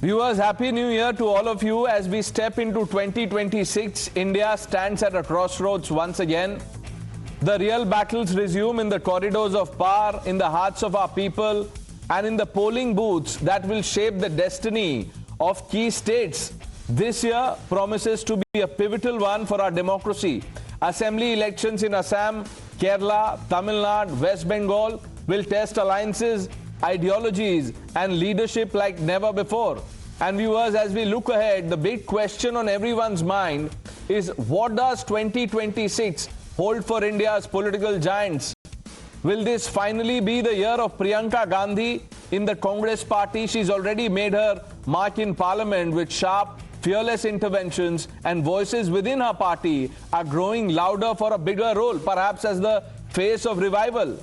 Viewers, Happy New Year to all of you. As we step into 2026, India stands at a crossroads once again. The real battles resume in the corridors of power, in the hearts of our people, and in the polling booths that will shape the destiny of key states. This year promises to be a pivotal one for our democracy. Assembly elections in Assam, Kerala, Tamil Nadu, West Bengal will test alliances, ideologies and leadership like never before. And viewers, as we look ahead, the big question on everyone's mind is, what does 2026 hold for India's political giants? Will this finally be the year of Priyanka Gandhi in the Congress party? She's already made her mark in Parliament with sharp, fearless interventions, and voices within her party are growing louder for a bigger role, perhaps as the face of revival.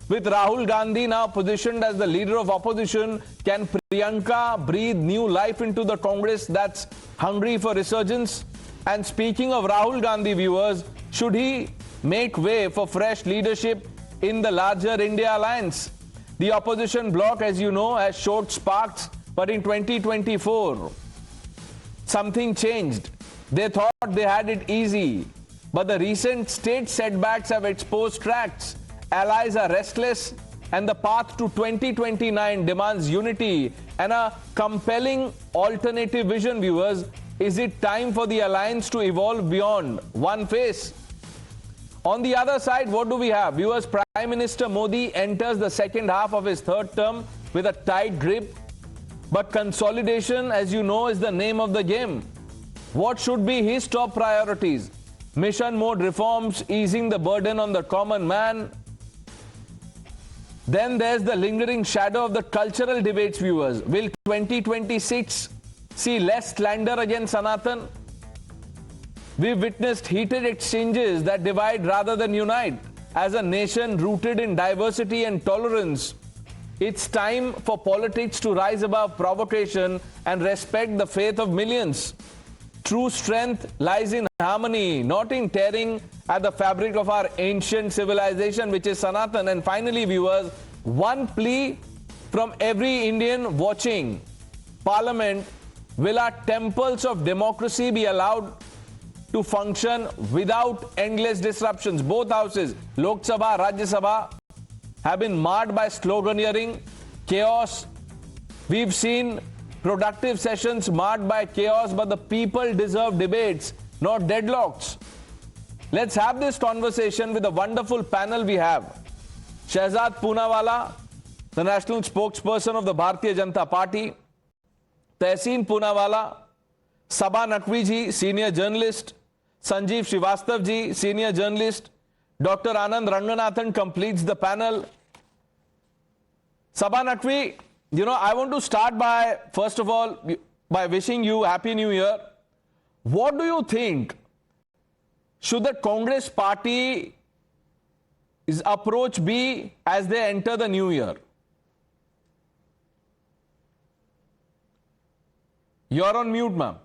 With Rahul Gandhi now positioned as the leader of opposition, can Priyanka breathe new life into the Congress that's hungry for resurgence? And speaking of Rahul Gandhi, viewers, should he make way for fresh leadership in the larger India alliance? The opposition bloc, as you know, has showed sparks, but in 2024, something changed. They thought they had it easy, but the recent state setbacks have exposed cracks. Allies are restless, and the path to 2029 demands unity and a compelling alternative vision, viewers. Is it time for the alliance to evolve beyond one phase? On the other side, what do we have? Viewers, Prime Minister Modi enters the second half of his third term with a tight grip, but consolidation, as you know, is the name of the game. What should be his top priorities? Mission mode reforms, easing the burden on the common man. Then there's the lingering shadow of the cultural debates, viewers. Will 2026 see less slander against Sanatan? We've witnessed heated exchanges that divide rather than unite. As a nation rooted in diversity and tolerance, it's time for politics to rise above provocation and respect the faith of millions. True strength lies in harmony, not in tearing at the fabric of our ancient civilization, which is Sanatan. And finally, viewers, one plea from every Indian watching Parliament: will our temples of democracy be allowed to function without endless disruptions? Both houses, Lok Sabha, Rajya Sabha, have been marred by sloganeering, chaos. We've seen productive sessions marred by chaos, but the people deserve debates, not deadlocks. Let's have this conversation with the wonderful panel we have. Shehzad Poonawala, the national spokesperson of the Bharatiya Janata Party. Tehseen Poonawala, Sabha Naqvi ji, senior journalist. Sanjeev Srivastav ji, senior journalist. Dr. Anand Ranganathan completes the panel. Sabha Naqvi, I want to start by, first of all, by wishing you Happy New Year. What do you think? Should the Congress party's approach be as they enter the new year? You're on mute, ma'am.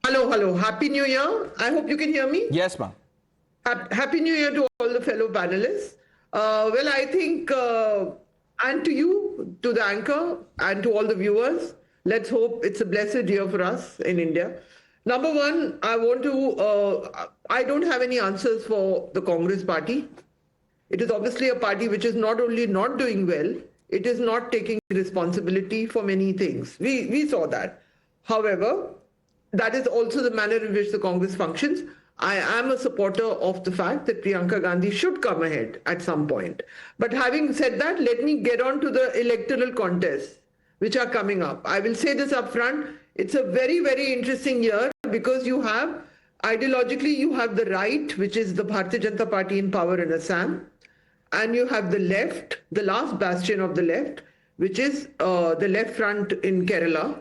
Hello. Happy New Year. I hope you can hear me. Yes, ma'am. Happy New Year to all the fellow panelists. Well, I think, and to you, to the anchor, and to all the viewers, let's hope it's a blessed year for us in India. Number one, I don't have any answers for the Congress party. It is obviously a party which is not only not doing well, it is not taking responsibility for many things. We saw that. However, that is also the manner in which the Congress functions. I am a supporter of the fact that Priyanka Gandhi should come ahead at some point. But having said that, let me get on to the electoral contests which are coming up. I will say this up front. It's a very, very interesting year because you have, ideologically, you have the right, which is the Bharatiya Janata Party in power in Assam, and you have the left, the last bastion of the left, which is the left front in Kerala.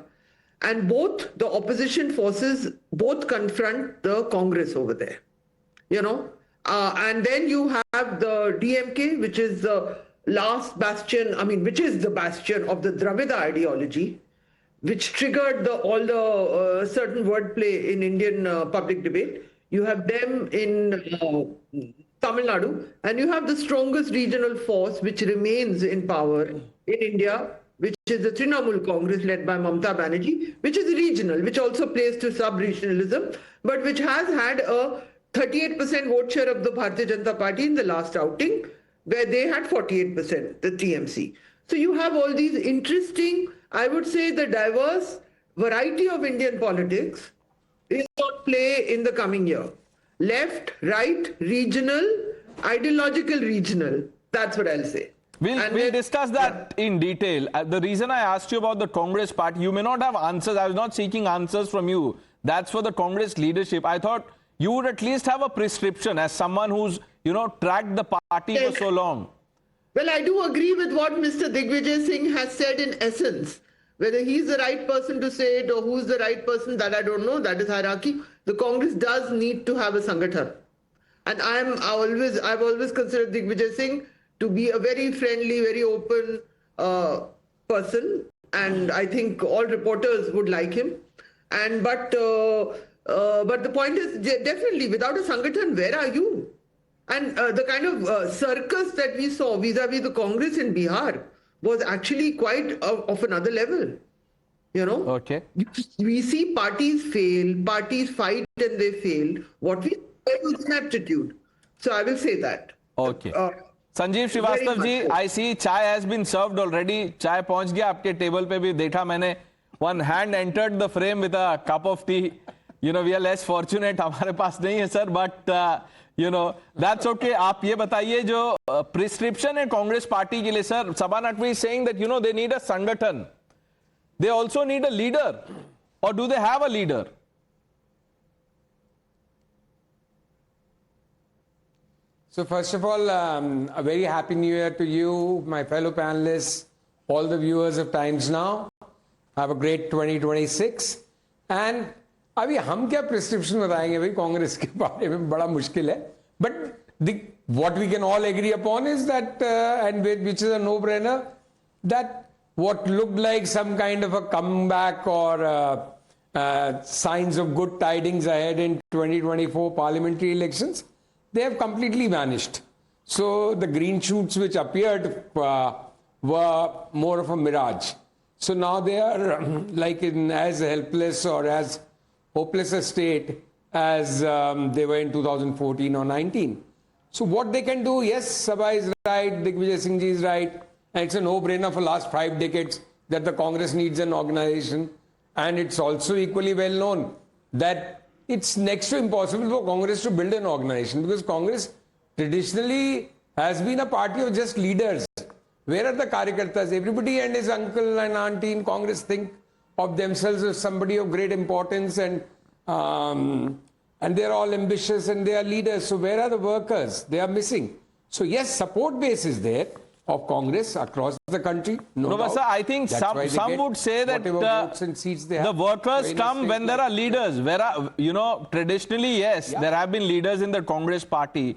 And both the opposition forces both confront the Congress over there, and then you have the DMK, which is the last bastion, which is the bastion of the Dravida ideology, which triggered all the certain wordplay in Indian public debate. You have them in Tamil Nadu, and you have the strongest regional force which remains in power in India, which is the Trinamool Congress led by Mamata Banerjee, which is regional, which also plays to sub-regionalism, but which has had a 38% vote share of the Bharatiya Janata Party in the last outing, where they had 48%, the TMC. So you have all these interesting, I would say the diverse variety of Indian politics is on play in the coming year. Left, right, regional, ideological regional. That's what I'll say. We'll discuss that in detail. The reason I asked you about the Congress party, you may not have answers. I was not seeking answers from you. That's for the Congress leadership. I thought you would at least have a prescription as someone who's, tracked the party for so long. Well, I do agree with what Mr. Digvijay Singh has said in essence. Whether he's the right person to say it or who's the right person, that I don't know. That is hierarchy. The Congress does need to have a Sangathan. And I've always considered Digvijay Singh to be a very friendly, very open person. And I think all reporters would like him. But the point is, definitely, without a Sangathan, where are you? And the kind of circus that we saw vis-a-vis the Congress in Bihar was actually quite of another level. Okay. We see parties fail, parties fight and they fail. What we saw was inaptitude. So I will say that. Okay. Sanjeev Srivastava ji, I see chai has been served already. Chai पहुंच गया आपके table पे भी देखा मैंने. One hand entered the frame with a cup of tea. We are less fortunate. हमारे पास नहीं है sir, but that's okay. आप ये बताइए जो prescription है कांग्रेस पार्टी के लिए sir. Sabha Naqvi is saying that they need a sangathan. They also need a leader, or do they have a leader? So first of all, a very happy new year to you, my fellow panelists, all the viewers of Times Now. Have a great 2026. And अभी हम क्या prescription बताएंगे भाई कांग्रेस के बारे में बड़ा मुश्किल है. But what we can all agree upon is that, and which is a no-brainer, that what looked like some kind of a comeback or signs of good tidings ahead in 2024 parliamentary elections, they have completely vanished. So the green shoots which appeared were more of a mirage. So now they are like in as helpless or as hopeless a state as they were in 2014 or 19. So what they can do, yes, Sabha is right, Digvijay Singh ji is right, and it's a no-brainer for last 5 decades that the Congress needs an organization. And it's also equally well known that it's next to impossible for Congress to build an organization because Congress traditionally has been a party of just leaders. Where are the Karyakartas? Everybody and his uncle and auntie in Congress think of themselves as somebody of great importance and they're all ambitious and they are leaders. So where are the workers? They are missing. So yes, support base is there of Congress across the country. No doubt. I think some would say that the workers come when there are leaders. Traditionally, yes, there have been leaders in the Congress party.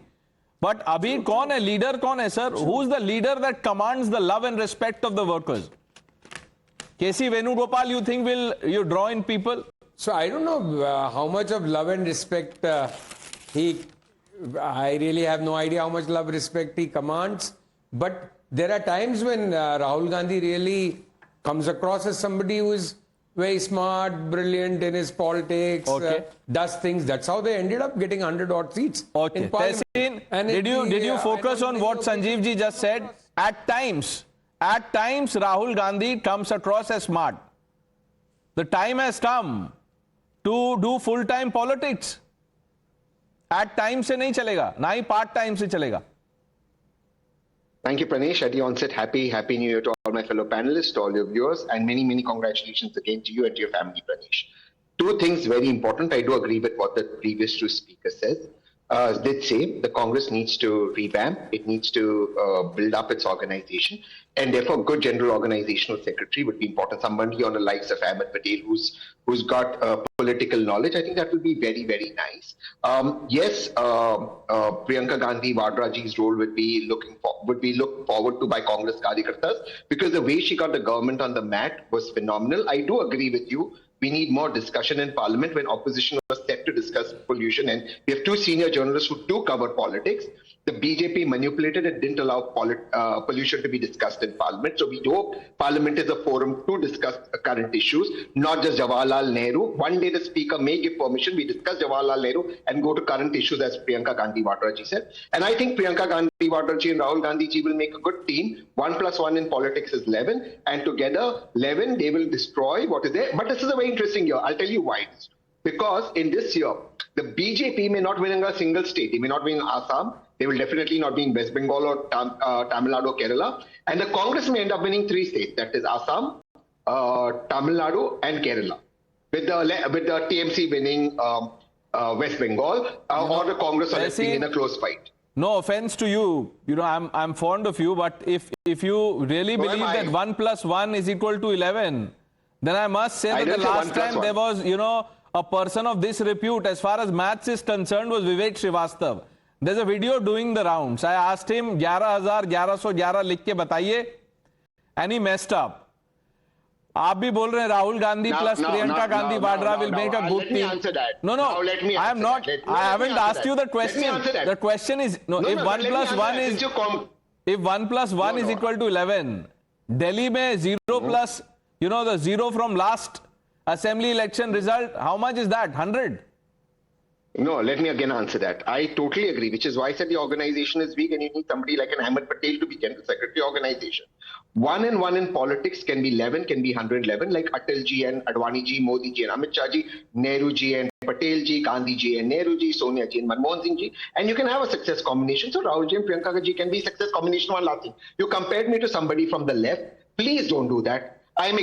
But abhi kaun hai leader kaun hai sir? Who's the leader that commands the love and respect of the workers? KC Venugopal, you think you draw in people? So I don't know how much of love and respect I really have no idea how much love respect he commands. But there are times when Rahul Gandhi really comes across as somebody who is very smart, brilliant in his politics, does things. That's how they ended up getting 100-odd seats in Parliament. And did you focus on what Sanjeev ji just said? At times, Rahul Gandhi comes across as smart. The time has come to do full-time politics. At times se nahi chalega, na hi part-time se chalega. Thank you, Pranesh. At the onset, happy New Year to all my fellow panelists, to all your viewers, and many congratulations again to you and to your family, Pranesh. 2 things very important. I do agree with what the previous 2 speakers said. Did say the Congress needs to revamp, it needs to build up its organization, and therefore good general organizational secretary would be important. Somebody on the likes of Nana Patole who's got political knowledge. I think that would be very nice. Yes, Priyanka Gandhi Vadraji's role would be looked forward to by Congress Karyakartas because the way she got the government on the mat was phenomenal. I do agree with you. We need more discussion in Parliament when opposition was set to discuss pollution, and we have 2 senior journalists who do cover politics. the BJP manipulated and didn't allow pollution to be discussed in Parliament. So we hope Parliament is a forum to discuss current issues, not just Jawaharlal Nehru. One day the Speaker may give permission, we discuss Jawaharlal Nehru and go to current issues, as Priyanka Gandhi Vadra ji said. And I think Priyanka Gandhi Vadra ji and Rahul Gandhi ji will make a good team. 1 + 1 in politics is 11, and together 11 they will destroy what is there. But this is a very interesting year. I'll tell you why. Because in this year, the BJP may not win in a single state. They may not win in Assam. They will definitely not be in West Bengal or Tamil Nadu or Kerala. And the Congress may end up winning 3 states. That is Assam, Tamil Nadu and Kerala. With the TMC winning West Bengal or the Congress being in a close fight. No offense to you. You know, I'm fond of you. But if you really believe that 1 + 1 is equal to 11, then I must say that the last time there was, you know, a person of this repute as far as maths is concerned was Vivek Srivastava. There's a video doing the rounds. I asked him 11,1111 लिख के बताइए, and he messed up. आप भी बोल रहे हैं Rahul Gandhi plus Priyanka Gandhi Vadra will make a good team. Answer that. No, I am not. I haven't asked you the question. The question is, if 1 + 1 is, if 1 + 1 is equal to 11, Delhi में 0 plus, you know, the 0 from last assembly election result, how much is that? 100? No, let me again answer that. I totally agree, which is why I said the organization is weak and you need somebody like an Ahmed Patel to be General Secretary organization. 1 and 1 in politics can be 11, can be 111, like Atal ji and Advani ji, Modi ji and Amit Shah ji, Nehru ji and Patel ji, Gandhi ji and Nehru ji, Sonia ji and Manmohan Singh ji, and you can have a success combination. So Rahul ji and Priyanka ji can be success combination. One last thing. You compared me to somebody from the left. Please don't do that. I'm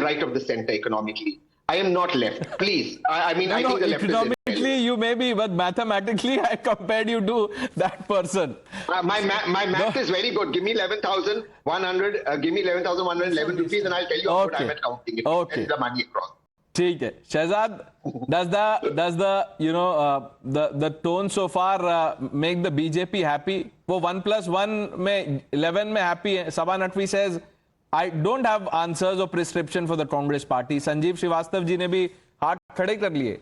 right of the center economically. I am not left. Please. I think the left economically you may be, but mathematically I compared you to that person. My math is very good. Give me 11,100. Give me 11,111 rupees, and I'll tell you how good I'm at counting it. Okay. The money across. ठीक है. Shahzad, does the you know the tone so far make the BJP happy? वो 1 + 1 में 11 में happy है. Sabha Naqvi says, I don't have answers or prescription for the Congress party. Sanjeev Srivastava ji ने भी हाथ खड़े कर लिए.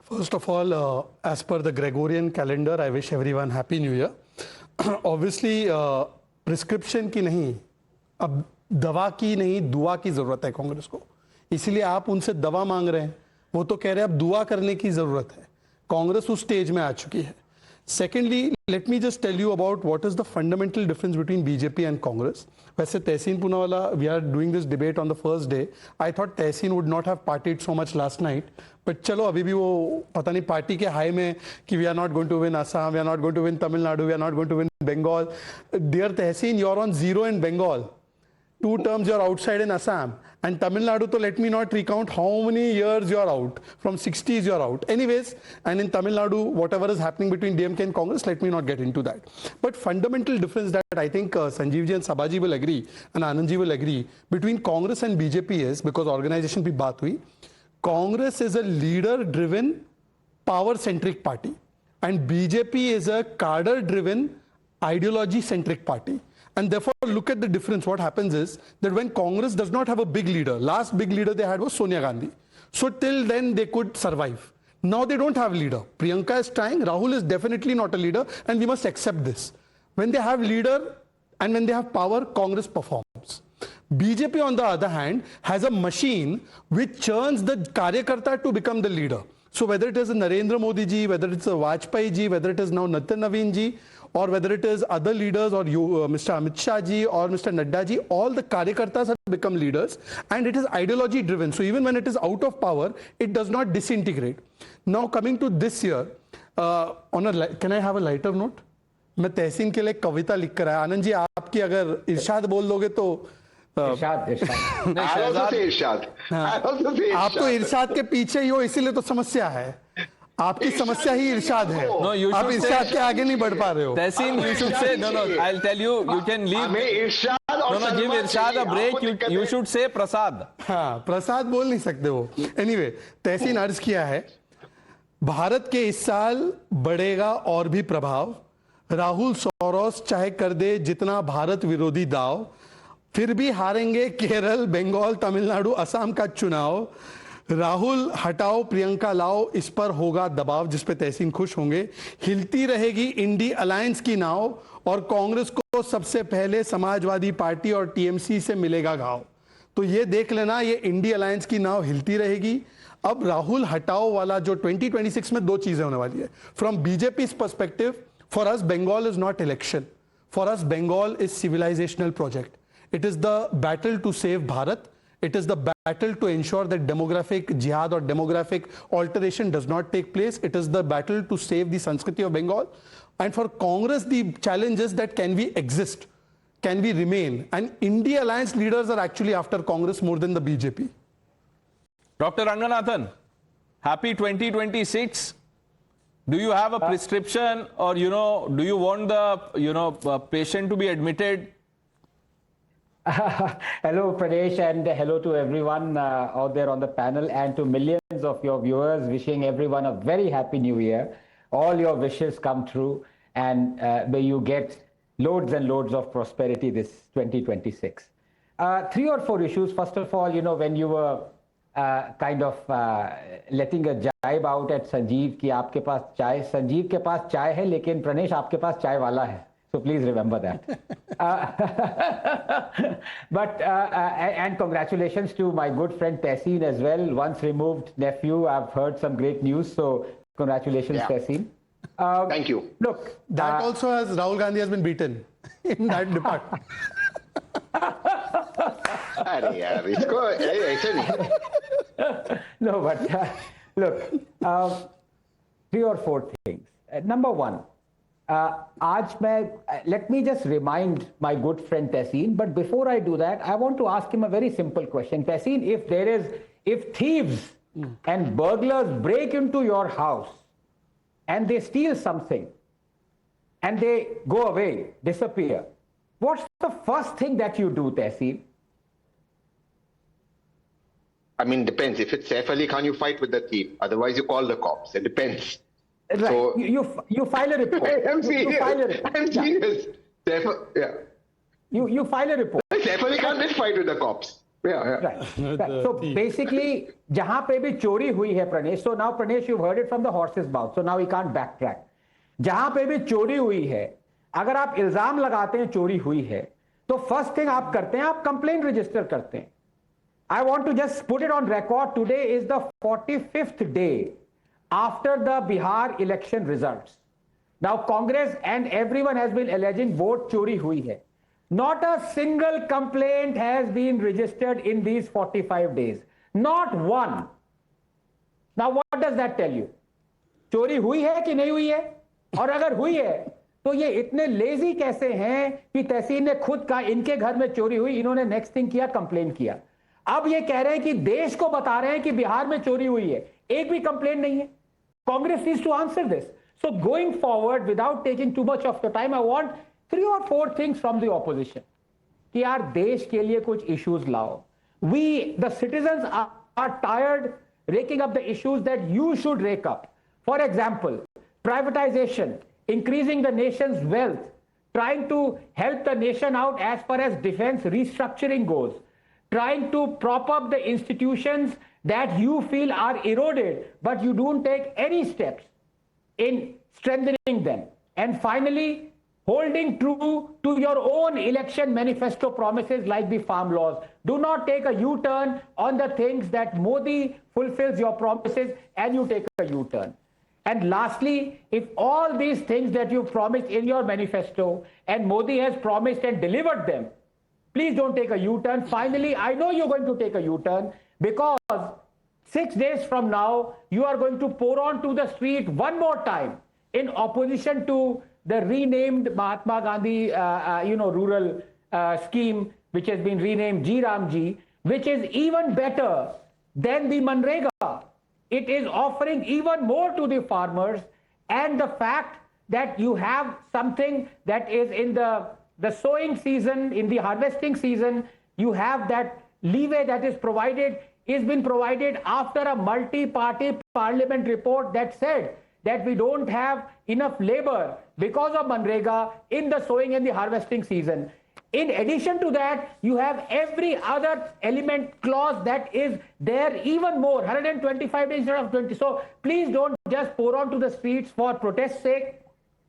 First of all, as per the Gregorian calendar, I wish everyone happy new year. Obviously, prescription की नहीं, अब दवा की नहीं, दुआ की जरूरत है कांग्रेस को. इसीलिए आप उनसे दवा मांग रहे हैं. वो तो कह रहे हैं अब दुआ करने की जरूरत है. कांग्रेस उस स्टेज में आ चुकी है. Secondly, let me just tell you about what is the fundamental difference between BJP and Congress. वैसे तहसीन Poonawalla, we are doing this debate on the first day. I thought Tehseen would not have partied so much last night. But चलो अभी भी वो पता नहीं party के high में कि we are not going to win Assam, we are not going to win Tamil Nadu, we are not going to win Bengal. Dear Tehseen, you're on 0 in Bengal. 2 terms you're outside in Assam. And Tamil Nadu, so let me not recount how many years you're out. From 60s you're out. Anyways, and in Tamil Nadu, whatever is happening between DMK and Congress, let me not get into that. But fundamental difference that I think Sanjeev ji and Sabha ji will agree, and Anand ji will agree, between Congress and BJP is, because organization pe baat hui, Congress is a leader-driven, power-centric party. And BJP is a cadre-driven, ideology-centric party. And therefore, look at the difference. What happens is that when Congress does not have a big leader, last big leader they had was Sonia Gandhi. So till then they could survive. Now they don't have a leader. Priyanka is trying. Rahul is definitely not a leader, and we must accept this. When they have leader and when they have power, Congress performs. BJP, on the other hand, has a machine which churns the Karyakarta to become the leader. So whether it is a Narendra Modi ji, whether it's a Vajpayee ji, whether it is now Nitin Naveen ji, or whether it is other leaders or Mr. Amit Shah ji or Mr. Nadda ji, all the Karyakartas have become leaders, and it is ideology driven. So even when it is out of power, it does not disintegrate. Now coming to this year, can I have a lighter note? मैं तहसीन के लिए कविता लिख कर आया. आनंद जी, आपकी अगर इरशाद बोल दोगे तो आप तो इरशाद के पीछे ही हो, इसीलिए तो समस्या है. आपकी समस्या ही इरशाद है. आप इरशाद के आगे नहीं बढ़ पा रहे हो. तहसीन, you should say, no, I'll tell you, you can leave. No, give Irshad a break. You should say प्रसाद. हाँ, प्रसाद बोल नहीं सकते हो. Anyway, तहसीन अर्ज किया है, भारत के इस साल बढ़ेगा और भी प्रभाव. राहुल सोरोस चाहे कर दे जितना भारत विरोधी दाव, फिर भी हारेंगे केरल, बंगाल, तमिलनाडु, असम का चुनाव. राहुल हटाओ प्रियंका लाओ, इस पर होगा दबाव जिस पे तहसीन खुश होंगे। हिलती रहेगी इंडी अलायंस की नाव और कांग्रेस को सबसे पहले समाजवादी पार्टी और टीएमसी से मिलेगा घाव। तो ये देख लेना, ये इंडी अलायंस की नाव हिलती रहेगी। अब राहुल हटाओ वाला जो 2026 में दो चीजें होने वाली है। From BJP perspective, for us Bengal is not election, for us Bengal is civilisational project. It is the battle to save Bharat. It is the battle to ensure that demographic jihad or demographic alteration does not take place. It is the battle to save the Sanskriti of Bengal. And for Congress, the challenge is that can we exist? Can we remain? And India Alliance leaders are actually after Congress more than the BJP. Dr. Ranganathan, happy 2026. Do you have a prescription or, do you want the, patient to be admitted? Hello, Pranesh, and hello to everyone out there on the panel and to millions of your viewers. Wishing everyone a very happy new year. All your wishes come true, and may you get loads and loads of prosperity this 2026. 3 or 4 issues. First of all, when you were kind of letting a jibe out at Sanjeev कि आपके पास चाय, संजीव के पास चाय है लेकिन प्रणेश आपके पास चाय वाला है. So please remember that. And congratulations to my good friend Tehseen as well. Once removed nephew, I've heard some great news. So congratulations, Tehseen. Thank you. Look, that also has Rahul Gandhi has been beaten in that department. No, but look, 3 or 4 things. Number one. Let me just remind my good friend Tehseen, but before I do that, I want to ask him a very simple question. Tehseen, if thieves and burglars break into your house and they steal something and they go away, disappear, what's the first thing that you do, Tehseen? I mean, depends. If it's Saif Ali Khan, you fight with the thief. Otherwise, you call the cops. It depends. Right. So, you file a report. I'm serious. You file a report. I'm serious. Yeah. You file a report. Saif Ali Khan did fight with the cops. Yeah. Right. So basically, जहाँ पे भी चोरी हुई है Pranesh. So now Pranesh, you've heard it from the horse's mouth. So now we can't backtrack. जहाँ पे भी चोरी हुई है, अगर आप इल्जाम लगाते हैं चोरी हुई है, तो first thing आप करते हैं, आप complaint register करते हैं. I want to just put it on record. Today is the 45th day after the Bihar election results. Now Congress and everyone has been alleging vote chori hui hai. Not a single complaint has been registered in these 45 days. Not one. Now what does that tell you? चोरी हुई है कि नहीं हुई है? और अगर हुई है तो ये इतने लेजी कैसे हैं कि तहसीन ने खुद कहा इनके घर में चोरी हुई, इन्होंने नेक्स्ट थिंग किया, कंप्लेन किया. अब ये कह रहे हैं कि देश को बता रहे हैं कि बिहार में चोरी हुई है, एक भी कंप्लेन नहीं है. Congress needs to answer this. So going forward, without taking too much of your time, I want 3 or 4 things from the opposition. कि यार देश के लिए कुछ issues लाओ. We, the citizens, are tired raking up the issues that you should rake up. For example, privatization, increasing the nation's wealth, trying to help the nation out as far as defense restructuring goes, trying to prop up the institutions that you feel are eroded, but you don't take any steps in strengthening them. And finally, holding true to your own election manifesto promises like the farm laws. Do not take a U-turn on the things that Modi fulfills your promises and you take a U-turn. And lastly, if all these things that you promised in your manifesto and Modi has promised and delivered them, please don't take a U-turn. Finally, I know you're going to take a U-turn because 6 days from now, you are going to pour onto the street one more time in opposition to the renamed Mahatma Gandhi, rural scheme, which has been renamed Ji Ram Ji, which is even better than the Manrega. It is offering even more to the farmers, and the fact that you have something that is in the sowing season, in the harvesting season, you have that leeway that is provided, is been provided after a multi-party parliament report that said that we don't have enough labor because of Manrega in the sowing and the harvesting season. In addition to that, you have every other element clause that is there, even more, 125 days instead of 20. So please don't just pour onto the streets for protest's sake.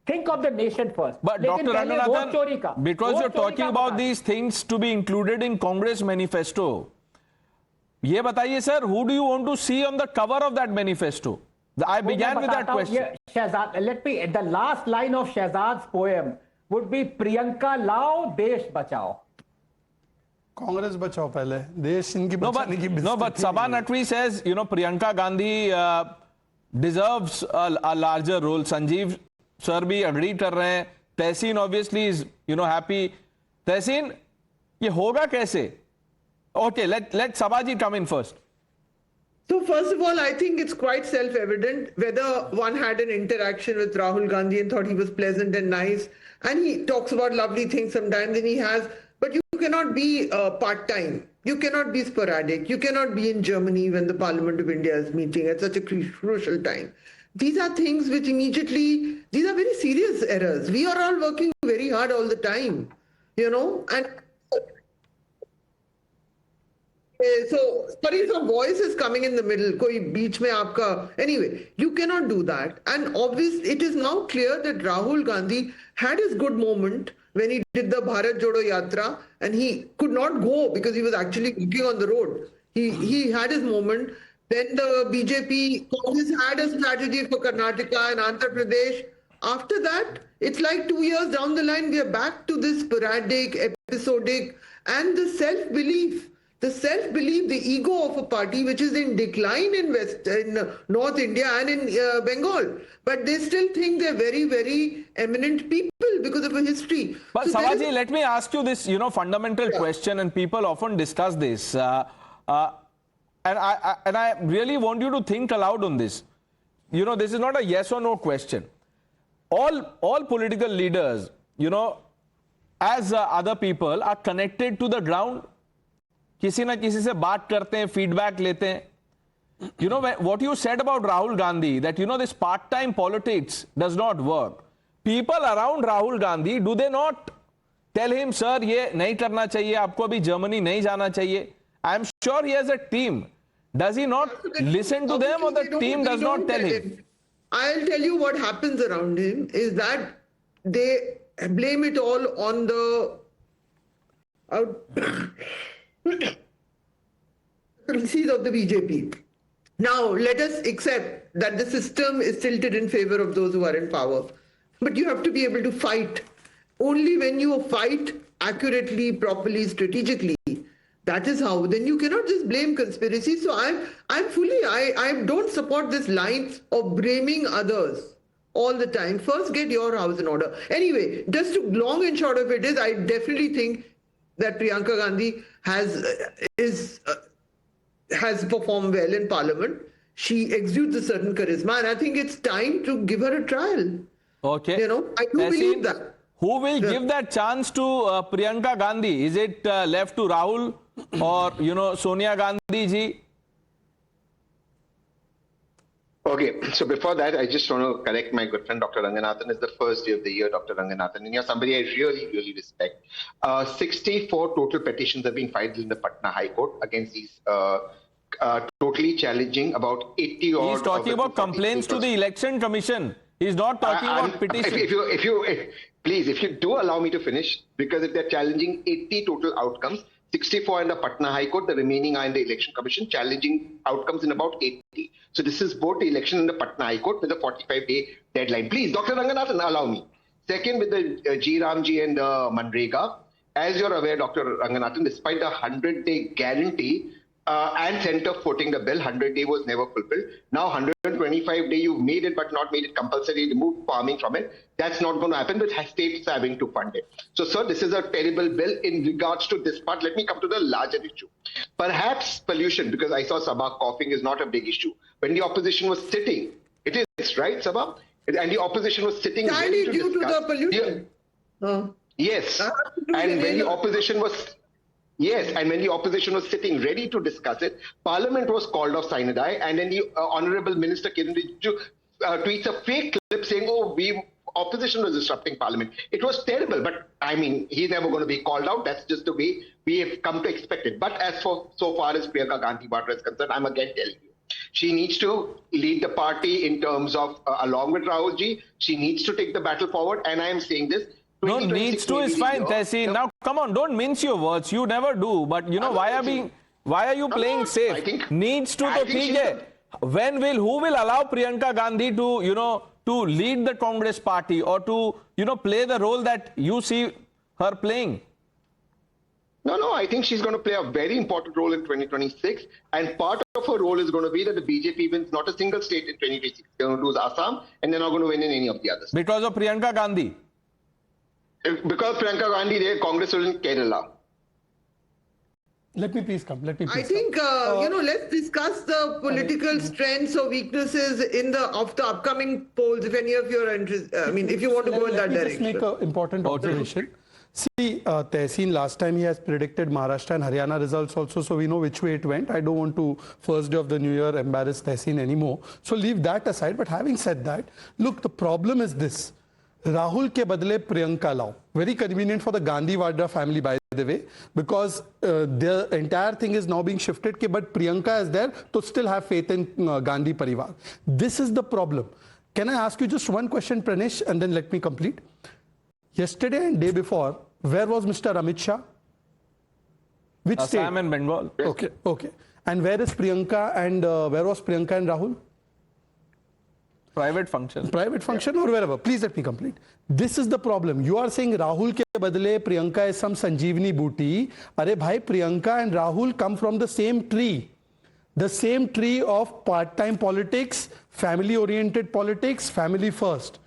Think of the nation first. But Dr. Ranganathan, because you're talking about these things to be included in Congress manifesto, ये बताइए sir, who do you want to see on the cover of that manifesto? I began with that question. Shahzad, the last line of Shahzad's poem would be Priyanka lao, desh bachao. Congress बचाओ पहले देश इनकी बचाने की No, but Sabha Natwi says, you know, Priyanka Gandhi deserves a larger role. Sanjeev sir भी agree कर रहे हैं. Tehseen obviously is, you know, happy. Tehseen, ये होगा कैसे? Okay, let Sabha ji come in first. So first of all, I think it's quite self-evident whether one had an interaction with Rahul Gandhi and thought he was pleasant and nice, and he talks about lovely things sometimes, and he has, but you cannot be part-time. You cannot be sporadic. You cannot be in Germany when the Parliament of India is meeting at such a crucial time. These are things which immediately, these are very serious errors. We are all working very hard all the time, you know, and so, sorry, so voice is coming in the middle. Koi beech mein aapka. Anyway, you cannot do that. And obviously, it is now clear that Rahul Gandhi had his good moment when he did the Bharat Jodo Yatra, and he could not go because he was actually walking on the road. He had his moment. Then the BJP Congress had a strategy for Karnataka and Andhra Pradesh. After that, it's like 2 years down the line, we are back to this sporadic, episodic, and the self-belief. The self-belief, the ego of a party which is in decline in North India and in Bengal. But they still think they're very, very eminent people because of a history. But so Sabha ji, let me ask you this, you know, fundamental question, and people often discuss this. And I really want you to think aloud on this. You know, this is not a yes or no question. All political leaders, you know, as other people, are connected to the ground. किसी ना किसी से बात करते हैं, feedback लेते हैं. You know, what you said about Rahul Gandhi, that, you know, this part-time politics does not work. People around Rahul Gandhi, do they not tell him, sir, ये नहीं करना चाहिए, आपको अभी Germany नहीं जाना चाहिए? I am sure he has a team. Does he not listen to them, or the team does not tell him? I'll tell you what happens around him is that they blame it all on the policies of the BJP. Now, let us accept that the system is tilted in favor of those who are in power. But you have to be able to fight. Only when you fight accurately, properly, strategically, that is how. Then you cannot just blame conspiracy. So I don't support this line of blaming others all the time. First, get your house in order. Anyway, just long and short of it is, I definitely think that Priyanka Gandhi has performed well in Parliament. She exudes a certain charisma, and I think it's time to give her a trial. Okay. You know, I do believe that. Who will give that chance to Priyanka Gandhi? Is it left to Rahul or, you know, Sonia Gandhi ji? Okay, so before that, I just want to correct my good friend Dr. Ranganathan. It's the first day of the year, Dr. Ranganathan, and you're somebody I really, really respect. 64 total petitions have been filed in the Patna High Court against these totally challenging about 80 odd. He's talking about complaints to the Election Commission. He's not talking about petitions. Please, if you do allow me to finish, because if they're challenging 80 total outcomes, 64 in the Patna High Court, the remaining are in the Election Commission, challenging outcomes in about 80. So this is both the election and the Patna High Court with a 45-day deadline. Please, Dr. Ranganathan, allow me. Second, with the G. Ramji and Manrega, as you're aware, Dr. Ranganathan, despite the 100-day guarantee and Centre footing the bill, 100-day was never fulfilled. Now 125-day, you've made it but not made it compulsory, removed farming from it. That's not going to happen, but states are having to fund it. So, sir, this is a terrible bill in regards to this part. Let me come to the larger issue. Perhaps pollution, because I saw Sabha coughing, is not a big issue. When the opposition was sitting, it is, right, Sabha? And the opposition was sitting ready to due discuss. to the pollution. Yes, and when the opposition was... Yes, and when the opposition was sitting ready to discuss it, Parliament was called off sine die, and then the Honourable Minister Kiran Rijiju tweets a fake clip clip saying, oh, opposition was disrupting parliament. It was terrible, but I mean, he's never going to be called out. That's just the way we have come to expect it. But as for so far as Priyanka Gandhi matter is concerned, I'm again telling you, she needs to lead the party in terms of, along with Rahul ji, she needs to take the battle forward. And I am saying this. No, needs to is fine, Tehseen. Now, come on, don't mince your words. You never do. But, you know, why are you playing safe? I think, needs to theek hai. Who will allow Priyanka Gandhi to, you know, to lead the Congress party or to, you know, play the role that you see her playing? No, I think she's going to play a very important role in 2026. And part of her role is going to be that the BJP wins not a single state in 2026. They're going to lose Assam and they're not going to win in any of the others. Because of Priyanka Gandhi? Because Priyanka Gandhi, there, Congress will in Kerala. Let me please come. I think, you know, let's discuss the political strengths or weaknesses of the upcoming polls, if any of you are interested. I mean, if you want to go in that direction. Let me just make an important observation. See, Tehseen, last time he has predicted Maharashtra and Haryana results also, so we know which way it went. I don't want to, first day of the new year, embarrass Tehseen anymore. So leave that aside. But having said that, look, the problem is this. Rahul ke badle Priyanka lao. Very convenient for the Gandhi Vadra family, by the way, because the entire thing is now being shifted, but Priyanka is there to still have faith in Gandhi Parivar. This is the problem. Can I ask you just one question, Pranesh, and then let me complete? Yesterday and day before, where was Mr. Amit Shah? Which state? Assam and Bengal. Okay. And where is Priyanka and where was Priyanka and Rahul? Private function. Private function or wherever. Please let me complete. This is the problem. You are saying Rahul ke badle Priyanka is some Sanjeevani booty. Arey bhai, Priyanka and Rahul come from the same tree. The same tree of part-time politics, family-oriented politics, family first.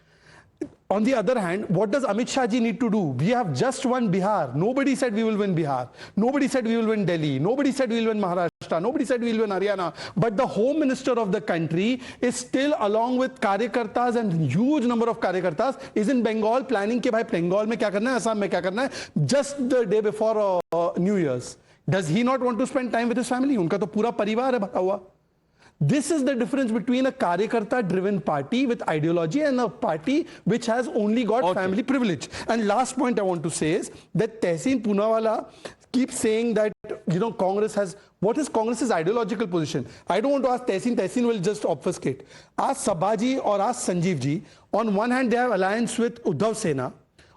On the other hand, what does Amit Shah ji need to do? We have just won Bihar. Nobody said we will win Bihar. Nobody said we will win Delhi. Nobody said we will win Maharashtra. Nobody said we will win Haryana. But the Home Minister of the country is still, along with Karyakartas and huge number of Karyakartas, is in Bengal planning ke bhai Bengal mein kya karna hai, Assam mein kya karna hai, just the day before New Year's. Does he not want to spend time with his family? Unka to pura parivar hai bhara hua. This is the difference between a Karyakarta-driven party with ideology and a party which has only got family privilege. And last point I want to say is that Tehseen Poonawala keeps saying that, you know, Congress has, what is Congress's ideological position? I don't want to ask Tehseen. Tehseen will just obfuscate. Ask Sabhaji or ask Sanjeev ji. On one hand, they have alliance with Uddhav Sena.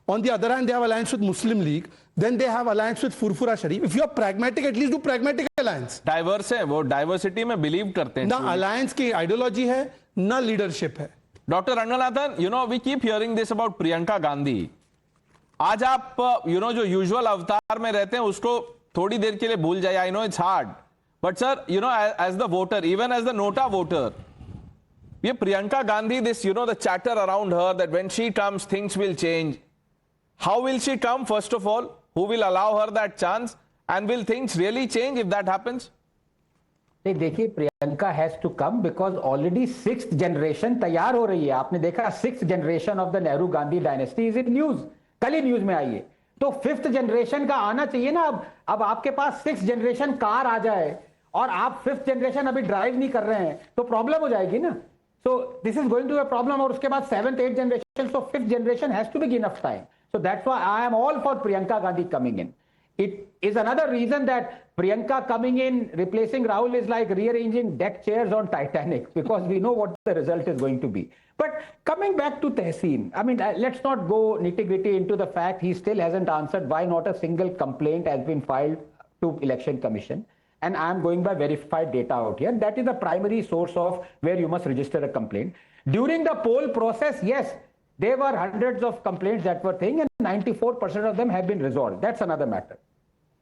On the other hand, they have alliance with Muslim League. Then they have alliance with Furfura Sharif. If you are pragmatic, at least do pragmatic alliance. Diverse है, वो diversity में believe करते हैं. ना alliance की ideology है, ना leadership है. Dr. Ranganathan, you know, we keep hearing this about Priyanka Gandhi. आज आप, you know, जो usual अवतार में रहते हैं, उसको थोड़ी देर के लिए भूल जाए. I know it's hard. But sir, you know, as the voter, even as the Nota voter, ये Priyanka Gandhi, this, you know, the chatter around her that when she comes, things will change. How will she come, first of all? Who will allow her that chance? And will things really change if that happens? देखिए, Priyanka has to come because already 6th generation तैयार हो रही है. आपने देखा 6th generation of the Nehru Gandhi dynasty is in news. कल ही news में आई है. तो 5th generation का आना चाहिए ना. अब आपके पास 6th generation कार आ जाए और आप 5th generation अभी ड्राइव नहीं कर रहे हैं तो प्रॉब्लम हो जाएगी ना. So this is going to be a problem. और उसके बाद 7th, 8th generation, so 5th generation has to be enough time. So that's why I am all for Priyanka Gandhi coming in. It is another reason that Priyanka coming in, replacing Rahul is like rearranging deck chairs on Titanic because we know what the result is going to be. But coming back to Tehseen, I mean, let's not go nitty-gritty into the fact he still hasn't answered why not a single complaint has been filed to Election Commission. And I am going by verified data out here. That is the primary source of where you must register a complaint. During the poll process, yes, there were hundreds of complaints that were thing and 94% of them have been resolved. That's another matter.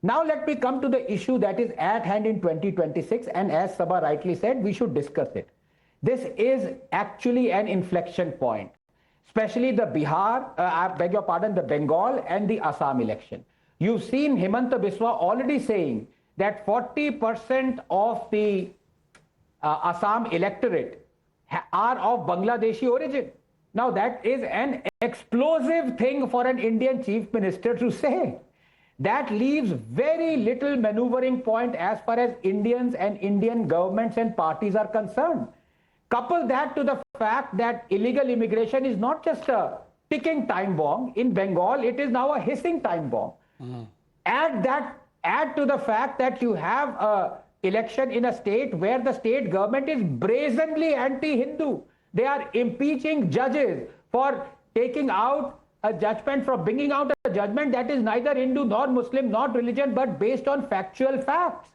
Now let me come to the issue that is at hand in 2026, and as Sabha rightly said, we should discuss it. This is actually an inflection point, especially the Bihar, I beg your pardon, the Bengal and the Assam election. You've seen Himanta Biswa already saying that 40% of the Assam electorate are of Bangladeshi origin. Now that is an explosive thing for an Indian chief minister to say. That leaves very little maneuvering point as far as Indians and Indian governments and parties are concerned. Couple that to the fact that illegal immigration is not just a ticking time bomb. In Bengal, it is now a hissing time bomb. Add to the fact that you have a election in a state where the state government is brazenly anti-Hindu. They are impeaching judges for taking out a judgment, for bringing out a judgment that is neither Hindu nor Muslim, not religion, but based on factual facts.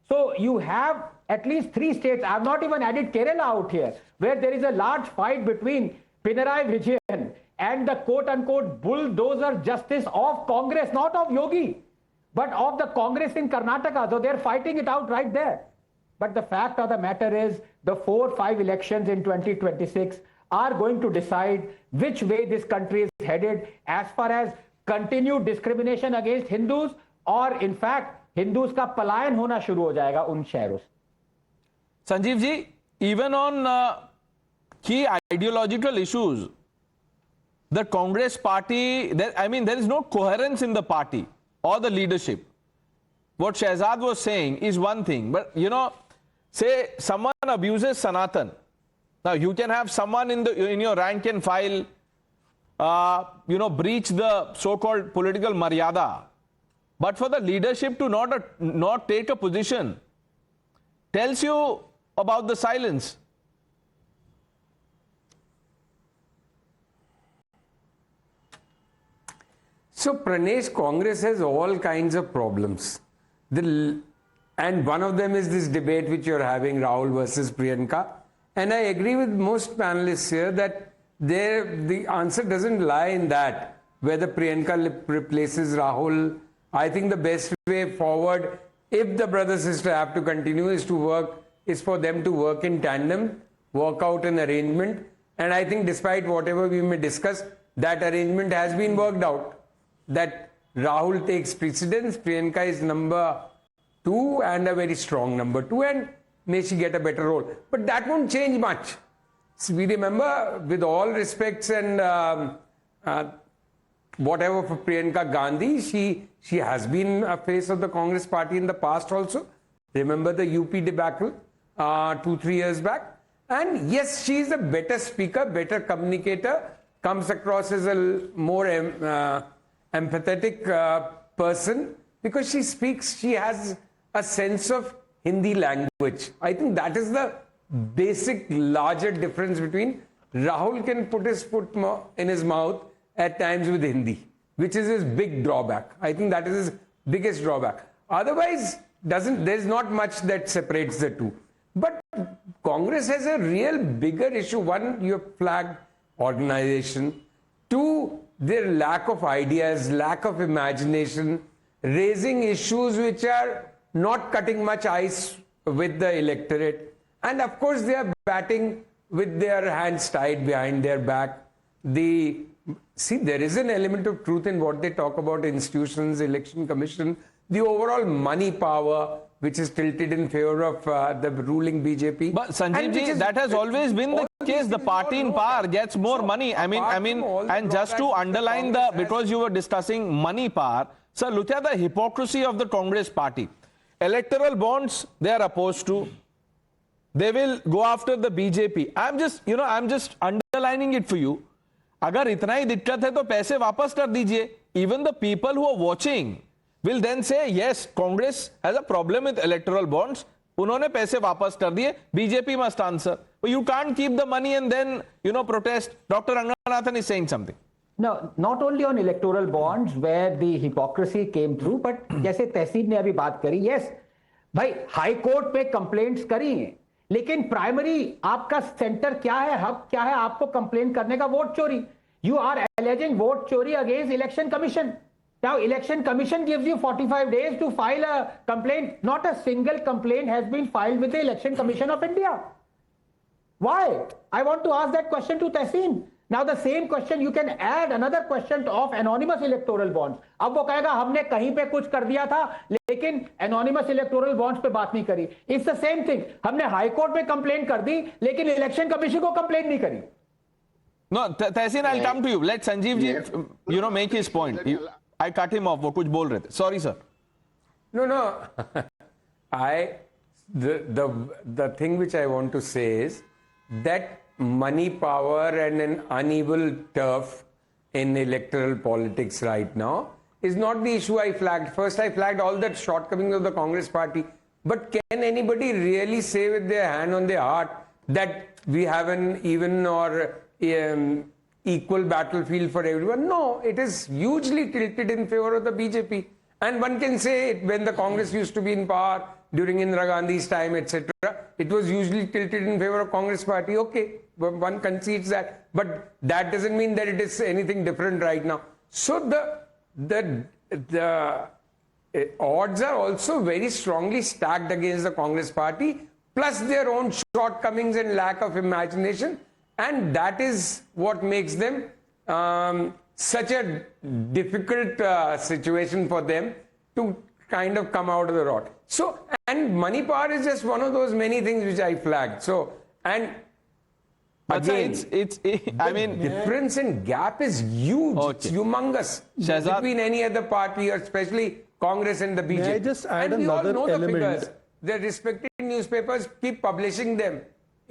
So you have at least 3 states, I have not even added Kerala out here, where there is a large fight between Pinarayi Vijayan and the quote-unquote bulldozer justice of Congress, not of Yogi, but of the Congress in Karnataka. So they're fighting it out right there. But the fact of the matter is the 4-5 elections in 2026 are going to decide which way this country is headed as far as continued discrimination against Hindus, or in fact Hindus का पलायन होना शुरू हो जाएगा उन शहरों से. Sanjeev ji, even on key ideological issues, the Congress party, there is no coherence in the party or the leadership. What Shehzad was saying is one thing, but say someone abuses Sanatan. Now you can have someone in your rank and file, breach the so-called political maryada. But for the leadership to not take a position tells you about the silence. So Pranesh, Congress has all kinds of problems. And one of them is this debate which you're having, Rahul versus Priyanka. And I agree with most panelists here that the answer doesn't lie in that, whether Priyanka replaces Rahul. I think the best way forward, if the brother-sister have to continue, is for them to work in tandem, work out an arrangement. And I think despite whatever we may discuss, that arrangement has been worked out. That Rahul takes precedence, Priyanka is number 2 and a very strong number 2, and may she get a better role. But that won't change much. So we remember, with all respects and whatever for Priyanka Gandhi, she has been a face of the Congress party in the past also. Remember the UP debacle 2-3 years back. And yes, she is a better speaker, better communicator, comes across as a more empathetic person, because she has a sense of Hindi language. I think that is the basic larger difference between Rahul can put his foot in his mouth at times with Hindi, which is his big drawback. I think that is his biggest drawback. Otherwise, there's not much that separates the two. But Congress has a real bigger issue. One, you have flagged organization. 2, their lack of ideas, lack of imagination, raising issues which are not cutting much ice with the electorate. And of course, they are batting with their hands tied behind their back. There is an element of truth in what they talk about institutions, election commission, the overall money power, which is tilted in favor of the ruling BJP. But Sanjeev ji, that has always been the case. The party in power gets more money. I mean, and just to underline because you were discussing money power, sir, look at the hypocrisy of the Congress party. Electoral bonds, they are opposed to. They will go after the BJP. I'm just underlining it for you. अगर इतना ही दिक्कत है तो पैसे वापस कर दीजिए. Even the people who are watching will then say, yes, Congress has a problem with electoral bonds. उन्होंने पैसे वापस कर दिए. BJP must answer. But you can't keep the money and then, protest. Dr. Ranganathan is saying something. No, not only on electoral bonds where the hypocrisy came through, but जैसे तहसीन ने अभी बात करी, yes, भाई हाई कोर्ट पे complaints करी हैं, लेकिन प्राइमरी आपका सेंटर क्या है, हब क्या है आपको कंप्लेंट करने का? वोट चोरी. You are alleging vote chori against election commission. Now election commission gives you 45 days to file a complaint. Not a single complaint has been filed with the Election Commission of India. Why? I want to ask that question to Tehseen. Now the same question, you can add another question of anonymous electoral bonds. अब वो कहेगा हमने कहीं पे कुछ कर दिया था लेकिन anonymous electoral bonds पे बात नहीं करी. It's the same thing. हमने हाई कोर्ट में कंप्लेंट कर दी लेकिन इलेक्शन कमीशन को कंप्लेंट नहीं करी. No, Tehseen, I'll come to you. Let Sanjeev ji, make his point. I cut him off. वो कुछ बोल रहे थे. Sorry, sir. No. The thing which I want to say is that money, power, and an uneven turf in electoral politics right now is not the issue I flagged. First, I flagged all the shortcomings of the Congress party. But can anybody really say with their hand on their heart that we have an even or equal battlefield for everyone? No, it is hugely tilted in favor of the BJP. And one can say it when the Congress used to be in power during Indira Gandhi's time, etc. It was usually tilted in favor of Congress party. Okay, one concedes that. But that doesn't mean that it is anything different right now. So the odds are also very strongly stacked against the Congress party, plus their own shortcomings and lack of imagination. And that is what makes them such a difficult situation for them to kind of come out of the rot. So, and money power is just one of those many things which I flagged. So, and again, I mean, difference in gap is huge. Okay. It's humongous between any other party, or especially Congress and the BJP. May I just add and we all another know the element? figures. The respective newspapers keep publishing them.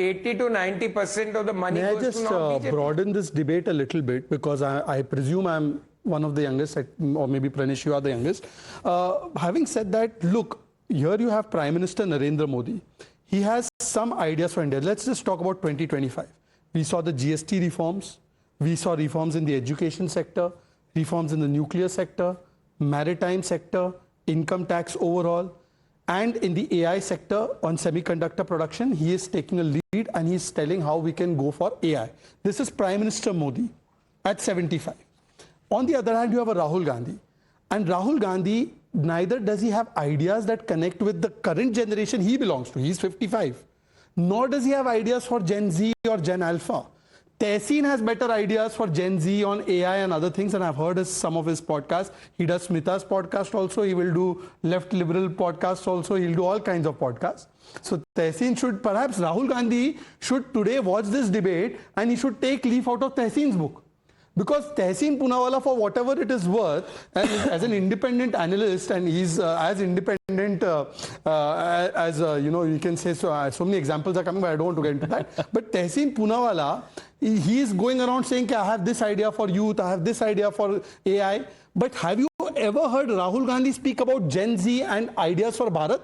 80 to 90% of the money May I goes just to non-BJP. broaden this debate a little bit, because I presume I'm one of the youngest, or maybe Pranesh, you are the youngest. Having said that, look, here you have Prime Minister Narendra Modi. He has some ideas for India. Let's just talk about 2025. We saw the GST reforms. We saw reforms in the education sector, reforms in the nuclear sector, maritime sector, income tax overall. And in the AI sector on semiconductor production, he is taking a lead and he's telling how we can go for AI. This is Prime Minister Modi at 75. On the other hand, you have a Rahul Gandhi. And Rahul Gandhi, neither does he have ideas that connect with the current generation he belongs to. He's 55. Nor does he have ideas for Gen Z or Gen Alpha. Tehseen has better ideas for Gen Z on AI and other things, and I've heard some of his podcasts. He does Smita's podcast also. He will do left liberal podcasts also. He'll do all kinds of podcasts. So Tehseen should, perhaps Rahul Gandhi should today watch this debate and he should take leaf out of Tehseen's book. Because Tehseen Poonawalla, for whatever it is worth, as an independent analyst, and he's as independent as, you can say, so many examples are coming, but I don't want to get into that. But Tehseen Poonawalla, he is going around saying, I have this idea for youth, I have this idea for AI. But have you ever heard Rahul Gandhi speak about Gen Z and ideas for Bharat?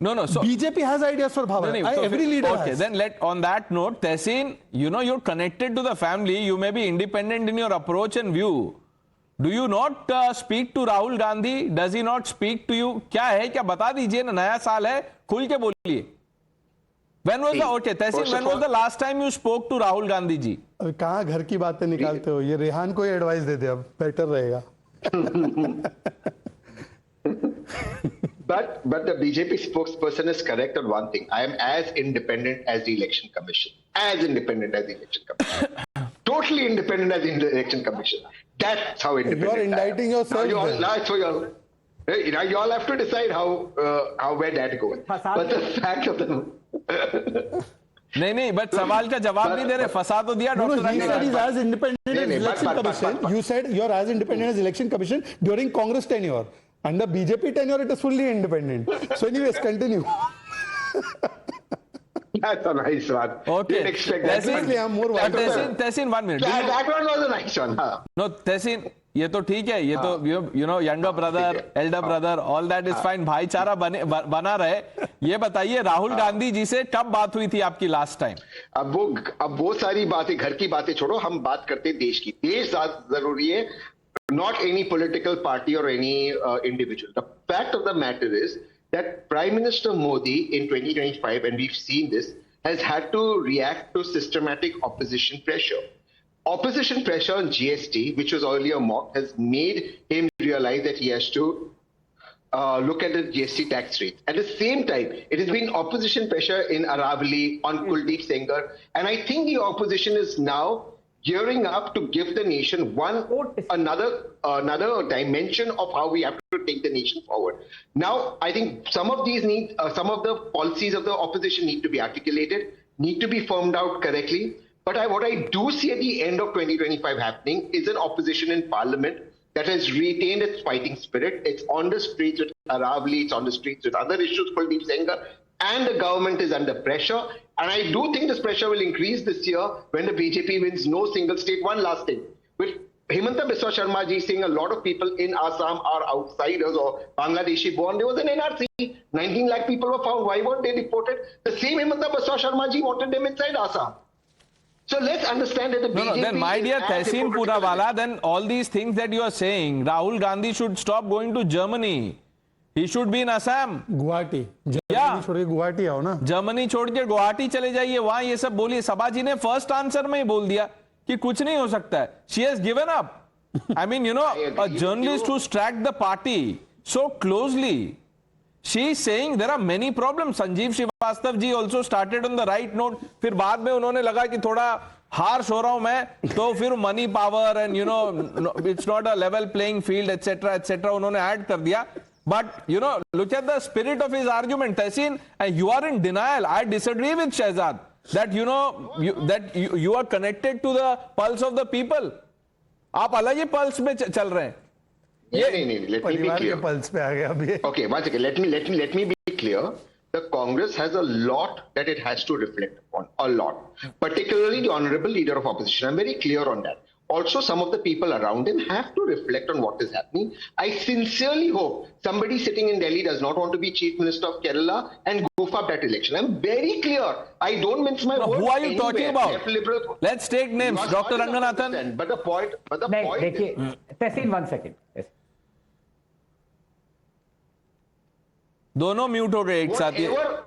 No. So BJP has ideas for Bharat. Every leader okay, has. then on that note, Tehseen, you're connected to the family. You may be independent in your approach and view. Do you not speak to Rahul Gandhi? Does he not speak to you? क्या है क्या बता दीजिए ना, नया साल है, खुल के बोलिए. When was Tehseen, when was the last time you spoke to Rahul Gandhi ji? अभी कहाँ घर की बातें निकालते हो? ये रेहान को ही एडवाइस दे दे, अब बेटर रहेगा. But the BJP spokesperson is correct on one thing. I am as independent as the Election Commission. As independent as the Election Commission. Totally independent as the Election Commission. That's how independent. You are indicting yourself. Now you all have to decide how where that goes. But the fact of the नहीं, but सवाल का जवाब नहीं दे रहे. फंसा तो दिया doctor. He said he's as independent as Election Commission. You said you're as independent as Election Commission during Congress tenure. Under BJP tenure, it is fully independent. So anyways, continue. That's a nice one. Okay. Didn't expect that. Tehseen, 1 minute. That one was a nice one. Huh? No, Tehseen, ये तो ठीक है, ये तो younger brother, elder brother, all that is fine. भाईचारा बना रहे. ये बताइए राहुल गांधी जी से कब बात हुई थी आपकी लास्ट टाइम? अब वो सारी बातें, घर की बातें छोड़ो, हम बात करते हैं देश की. देश जरूरी है, not any political party or any individual. The fact of the matter is that Prime Minister Modi in 2025, and we've seen this, has had to react to systematic opposition pressure. Opposition pressure on GST, which was earlier mocked, has made him realize that he has to look at the GST tax rate. At the same time, it has been opposition pressure in Aravali, on Kuldeep Sengar, and I think the opposition is now gearing up to give the nation another dimension of how we have to take the nation forward. Now, I think some of the policies of the opposition need to be articulated, need to be firmed out correctly. But what I do see at the end of 2025 happening is an opposition in Parliament that has retained its fighting spirit. It's on the streets with Aravali, it's on the streets with other issues, Kuldeep Sengar. and the government is under pressure. And I do think this pressure will increase this year when the BJP wins no single state. One last thing. With Himanta Biswa Sharma ji saying a lot of people in Assam are outsiders or Bangladeshi born, there was an NRC. 19 lakh people were found. Why weren't they deported? The same Himanta Biswa Sharma ji wanted them inside Assam. So let's understand that the BJP... then my dear Tehseen Poonawalla, then all these things that you are saying, Rahul Gandhi should stop going to Germany. He should be in Assam. Guwahati Germany छोड़ के गुवाहाटी आओ ना Germany छोड़ के गुवाहाटी चले जाइए, वहां ये सब बोलिए. सभा जी ने फर्स्ट आंसर में ही बोल दिया कि कुछ नहीं हो सकता है. She has given up. I mean, you know, a journalist who's tracked the party so closely, she is saying there are many problems. Sanjeev Srivastava ji also started on the right note. फिर बाद में उन्होंने लगा कि थोड़ा harsh हो रहा हूं मैं, तो फिर money power and you know it's not a level playing field etcetera उन्होंने ऐड कर दिया. But, you know, look at the spirit of his argument, Tehseen, and you are in denial. I disagree with Shehzad that, you know, you are connected to the pulse of the people. आप अलग ही pulse में चल रहे हैं. नहीं, let me be clear. Pulse पे आ गया अभी. Okay, one second. Let me be clear. The Congress has a lot that it has to reflect upon, a lot. Particularly the honorable leader of opposition. I'm very clear on that. Also, some of the people around him have to reflect on what is happening. I sincerely hope somebody sitting in Delhi does not want to be Chief Minister of Kerala and goof up that election. I'm very clear. I don't mince my words. Who are you talking about? Liberal. Let's take names. Dr. Ranganathan. But the point. देखिए, Tehseen, 1 second. Yes. दोनों mute हो गए एक साथ ही.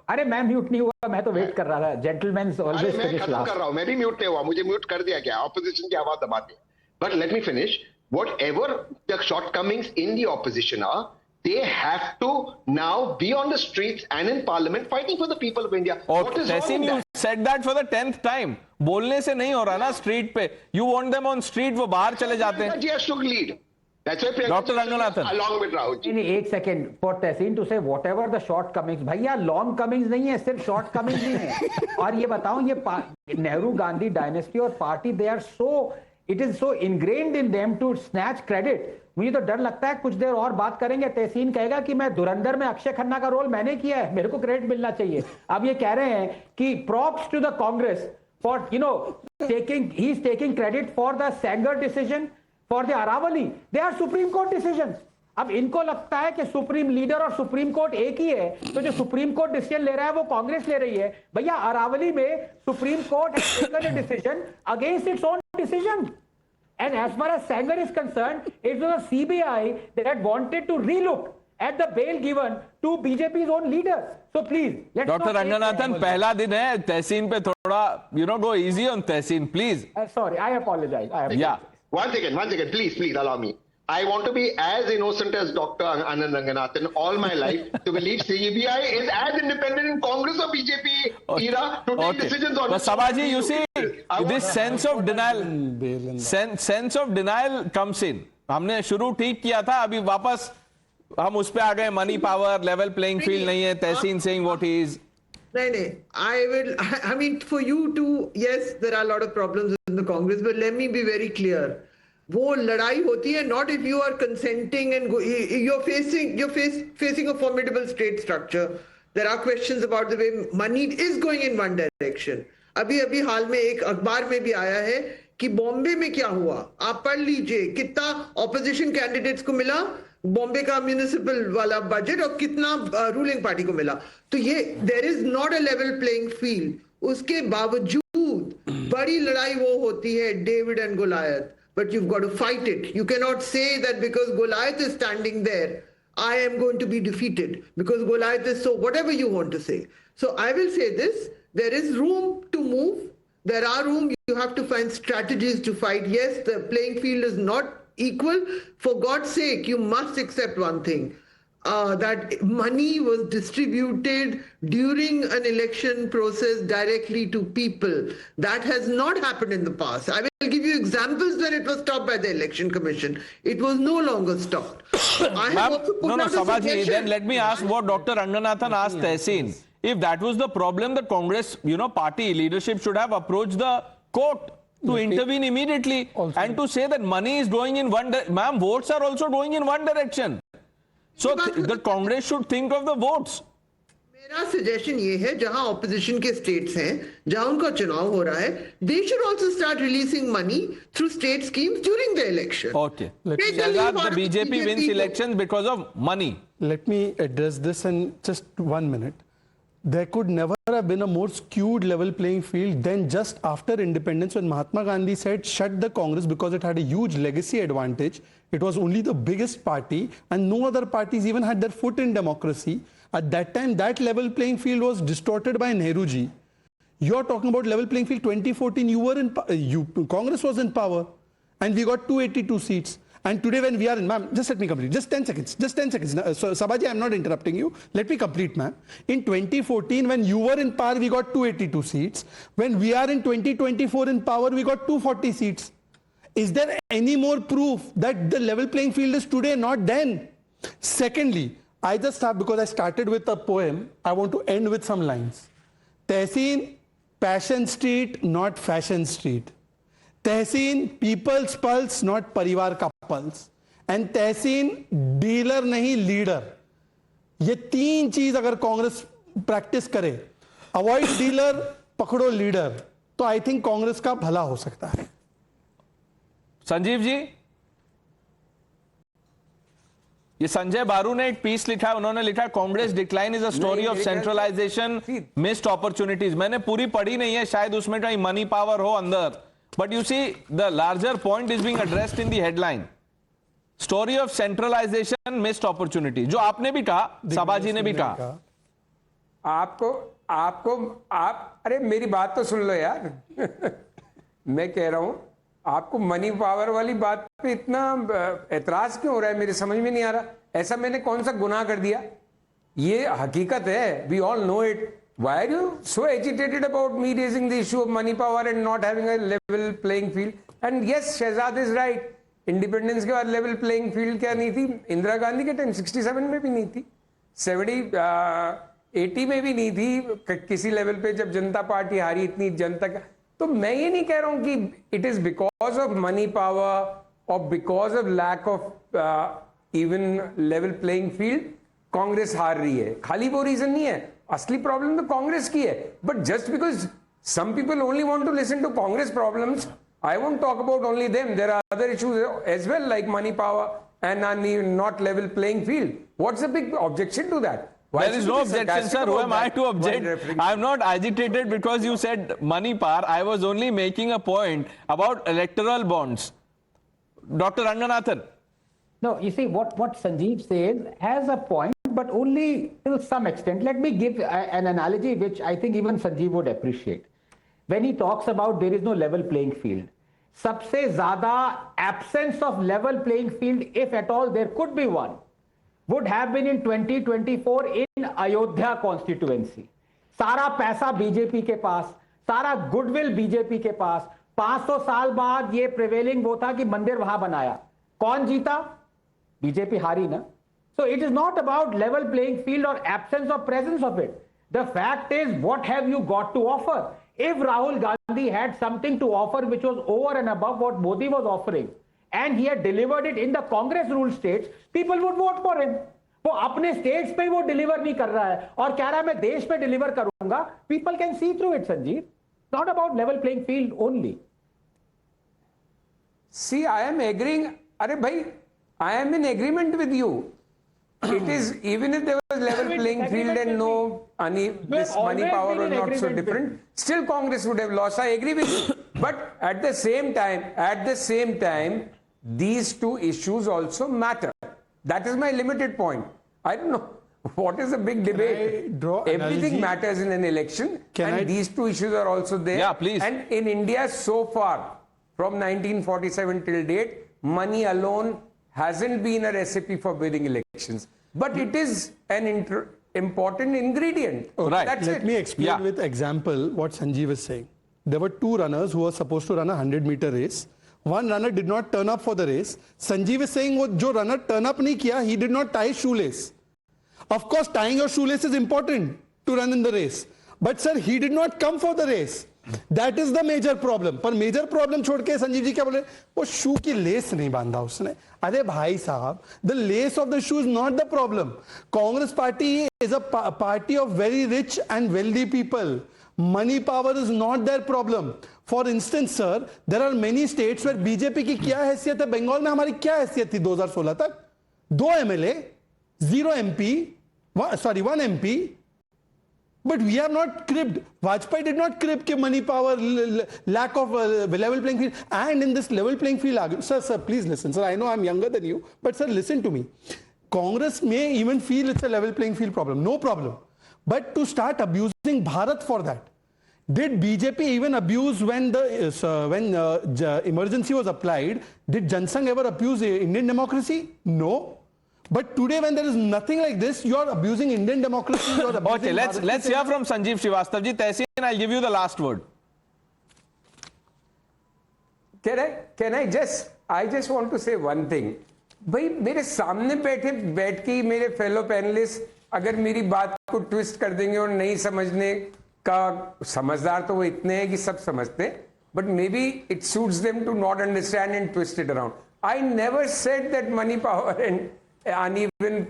अरे मैं mute नहीं हुआ, मैं तो वेट कर रहा था. जेंटलमैन ऑलवेज मैं खत्म कर रहा हूं, मैं भी म्यूट नहीं हुआ, मुझे म्यूट कर दिया गया, ऑपोजिशन की आवाज दबाते. But let me finish. Whatever the shortcomings in the opposition are, they have to now be on the streets and in parliament fighting for the people of India. What is wrong with you that? said that for the 10th time. बोलने से नहीं हो रहा ना street पे. You want them on street, वो बाहर चले जाते हैं. Priyanka ji has to lead. That's why Priyanka Dr. Ranganathan. Along with Rahul ji. नहीं, एक second. For Tahseen to say whatever the shortcomings, भैया लॉन्ग कमिंग्स नहीं है, सिर्फ शॉर्ट कमिंग्स नहीं है. और ये बताऊं, ये नेहरू गांधी डायनेस्टी और party, they are so, it is so ingrained in them to snatch credit. मुझे तो डर लगता है कुछ देर और बात करेंगे, तहसीन कहेगा कि मैं धुरंधर में अक्षय खन्ना का रोल मैंने किया है, मेरे को क्रेडिट मिलना चाहिए. अब ये कह रहे हैं कि props to the Congress for you know taking, he is taking credit for the Sengar decision, for the Aravalli. They are supreme court decision. अब इनको लगता है कि सुप्रीम लीडर और सुप्रीम कोर्ट एक ही है, तो जो सुप्रीम कोर्ट डिसीजन ले रहा है वो कांग्रेस ले रही है. भैया अरावली में supreme court has taken a decision against its own decision. And as far as Sanger is concerned, it was a CBI that had wanted to relook at the bail given to BJP's own leaders. So please, let's Dr. Ranganathan, पहला दिन है, तहसीन पे थोड़ा, you know, go easy on Tehseen, please. Sorry, I apologize. Yeah. One second, please allow me. I want to be as innocent as Dr. Anand Ranganathan all my life. To believe CBI is as independent in Congress or BJP era to take decisions on. But Sabaji, you see, this sense of denial, sense of denial comes in. हमने शुरू ठीक किया था, अभी वापस हम उस पे आ गए. Money power, level playing field नहीं है. तहसीन saying what he is. I mean, for you to, yes, there are a lot of problems in the Congress, but let me be very clear. वो लड़ाई होती है not if you are consenting and you're facing a formidable state structure. There are questions about the way money is going in one direction. अभी हाल में एक अखबार में भी आया है कि बॉम्बे में क्या हुआ, आप पढ़ लीजिए कितना ऑपोजिशन कैंडिडेट्स को मिला बॉम्बे का म्यूनिसिपल वाला बजट और कितना रूलिंग पार्टी को मिला. तो ये there is not a level playing field. उसके बावजूद बड़ी लड़ाई वो होती है David and Goliath. But you've got to fight it. You cannot say that because Goliath is standing there, I am going to be defeated. Because Goliath is so, whatever you want to say. So I will say this, there is room to move. There are room, you have to find strategies to fight. Yes, the playing field is not equal. For God's sake, you must accept one thing. That money was distributed during an election process directly to people. That has not happened in the past. I will give you examples where it was stopped by the Election Commission. It was no longer stopped. Sabaji, then let me ask what Dr. Ranganathan asked Tehseen. If that was the problem, the Congress, party leadership should have approached the court to intervene immediately and to say that money is going in one direction. Ma'am, votes are also going in one direction. So the Congress should think of the votes. मेरा suggestion ये है जहां opposition के states हैं, जहां उनका चुनाव हो रहा है, they should also start releasing money through state schemes during the election. Okay. Shahzad, the BJP wins elections because of money. Let me address this in just 1 minute. There could never have been a more skewed level playing field than just after independence, when Mahatma Gandhi said shut the Congress because it had a huge legacy advantage. It was only the biggest party and no other parties even had their foot in democracy. At that time, that level playing field was distorted by Nehruji. You're talking about level playing field 2014, Congress was in power and we got 282 seats. And today when we are in, ma'am, just let me complete, just 10 seconds. So, Sabaji, I'm not interrupting you. Let me complete, ma'am. In 2014, when you were in power, we got 282 seats. When we are in 2024 in power, we got 240 seats. Is there any more proof that the level playing field is today, not then? Secondly, I just have, because I started with a poem, I want to end with some lines. Tehseen, Passion Street, not Fashion Street. Tehseen, People's Pulse, not Parivar ka Pulse. And Tehseen, dealer nahi leader. ये तीन चीज अगर Congress practice करे, avoid dealer, पकड़ो leader, तो I think Congress का भला हो सकता है. संजीव जी, ये संजय बारू ने एक पीस लिखा है, उन्होंने लिखा Congress decline is a story of centralisation, missed opportunities. मैंने पूरी पढ़ी नहीं है, शायद उसमें कहीं मनी पावर हो अंदर, but you see the larger point is being addressed in the headline. Story of centralisation, missed opportunity, जो आपने भी कहा, सभाजी ने भी कहा. आप अरे मेरी बात तो सुन लो यार. मैं कह रहा हूं आपको मनी पावर वाली बात पे इतना एतराज क्यों हो रहा है, मेरे समझ में नहीं आ रहा. ऐसा मैंने कौन सा गुनाह कर दिया? ये हकीकत है, we all know it. Why are you so agitated about me raising the issue of money power and not having a level playing field? And yes, Shahzad is right. Independence के बाद लेवल प्लेइंग फील्ड क्या नहीं थी? इंदिरा गांधी के time 67 में भी नहीं थी, 80 में भी नहीं थी किसी लेवल पे, जब जनता पार्टी हारी इतनी जनता का. तो मैं ये नहीं कह रहा हूं कि it is because of money power और because of lack of even level playing field Congress हार रही है. खाली वो रीजन नहीं है, असली प्रॉब्लम तो कांग्रेस की है. But just because some people only want to listen to Congress problems, I won't talk about only them. There are other issues as well, like money power and not level playing field. What's the big objection to that? There is no objection, sir. Who am I to object? I'm not agitated because you said money power. I was only making a point about electoral bonds. Dr. Ranganathan. No, you see, what Sanjeev says has a point, but only till some extent. Let me give an analogy which I think even Sanjeev would appreciate. When he talks about there is no level playing field, सबसे ज्यादा absence of level playing field, if at all there could be one, would have been in 2024 in Ayodhya constituency. सारा पैसा BJP के पास, सारा goodwill BJP के पास, 500 साल बाद ये प्रिवेलिंग वो था कि मंदिर वहां बनाया. कौन जीता? बीजेपी हारी ना. So it is not about level playing field or absence of presence of it. The fact is, what have you got to offer? If Rahul Gandhi had something to offer which was over and above what Modi was offering, and he had delivered it in the Congress ruled states, people would vote for him. वो अपने states पे वो deliver नहीं कर रहा है और कह रहा है मैं देश पे डिलीवर करूंगा. People can see through it, Sanjeev. Not about level playing field only. See, I am agreeing. अरे भाई, I am in agreement with you. It is, even if there was level playing field and no this money power was not so different, still Congress would have lost. I agree with you. But at the same time, these two issues also matter. That is my limited point. I don't know what is the big debate. Everything matters in an election, and these two issues are also there. Yeah, please. And in India so far, from 1947 till date, money alone hasn't been a recipe for winning elections, but it is an important ingredient. Right. That's Let me explain with example what Sanjeev is saying. There were two runners who were supposed to run a 100-meter race. One runner did not turn up for the race. Sanjeev is saying wo jo runner turn up nahi kiya, he did not tie his shoelace. Of course, tying your shoelace is important to run in the race. But sir, he did not come for the race. That is the major problem. पर major problem छोड़ के संजीव जी क्या बोले, वो शू की less नहीं बांधा उसने. अरे भाई साहब, the less of the shoe is not the problem. Congress party is a party of very rich and wealthy people. Money power is not their problem. For instance, sir, there are many states where BJP की क्या हैसियत है. बंगाल में हमारी क्या हैसियत थी 2016 तक? 2 MLA, 0 MP, 1 MP. But we have not cribbed. Vajpayee did not crib कि money power, lack of level playing field. And in this level playing field, sir, please listen. Sir, I know I'm younger than you, but sir, listen to me. Congress may even feel it's a level playing field problem. No problem. But to start abusing Bharat for that, did BJP even abuse when the emergency was applied? Did Jansangh ever abuse Indian democracy? No. But today, when there is nothing like this, you are abusing Indian democracy. You are abusing Okay, let's hear from Sanjeev Srivastava ji. Tehseen, I'll give you the last word. I just want to say one thing. भाई मेरे सामने बैठ के मेरे fellow panelist अगर मेरी बात को ट्विस्ट कर देंगे और नहीं समझने का, समझदार तो वो इतने हैं कि सब समझते हैं, but maybe it suits them to not understand and twist it around. I never said that money power and uneven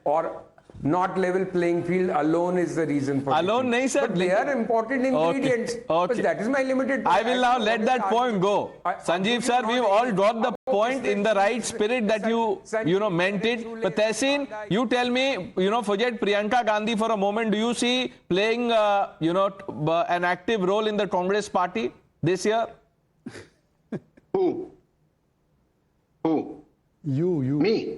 or not level playing field alone is the reason for alone nahi sir, but they are important ingredients. Okay. But that is my limited. I will now let that point go. Sanjeev sir, we've all got the point in the right spirit that you meant it. But Tehseen, you tell me, forget Priyanka Gandhi for a moment. Do you see playing an active role in the Congress party this year? Who? You. Me?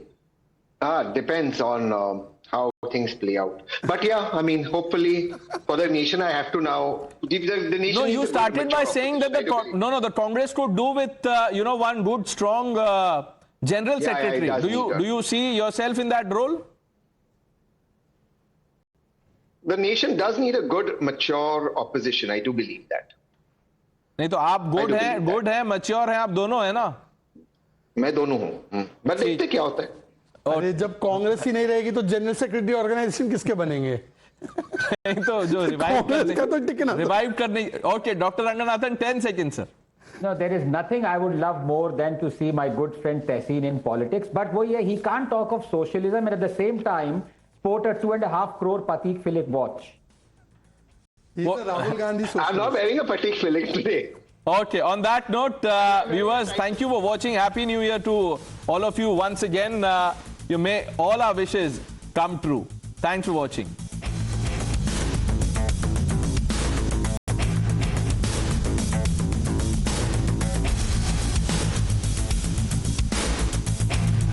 Depends on how things play out. But yeah, I mean, hopefully for the nation, I have to now. The nation. No, you started by saying that the Congress could do with one good, strong general secretary. Do you see yourself in that role? The nation does need a good, mature opposition. I do believe that. नहीं तो आप good है, mature है, आप दोनों है ना? मैं दोनों हूँ. बस देखते क्या होता है. अरे जब कांग्रेस ही नहीं रहेगी तो जनरल सेक्रेटरी ऑर्गेनाइजेशन किसके बनेंगे? नहीं तो जो रिवाइव करने. Okay, doctor Ranganathan, 10 seconds sir. No, there is nothing I would love more than to see my good friend Tehseen in politics. But he can't talk of socialism and at the same time sport a 2.5 crore Patek Philippe watch. He's a Rahul Gandhi socialist. I'm not wearing a Patek Philippe today. Okay, on that note, viewers, thank you for watching. Happy New Year to all of you once again. You may all our wishes come true. Thanks for watching.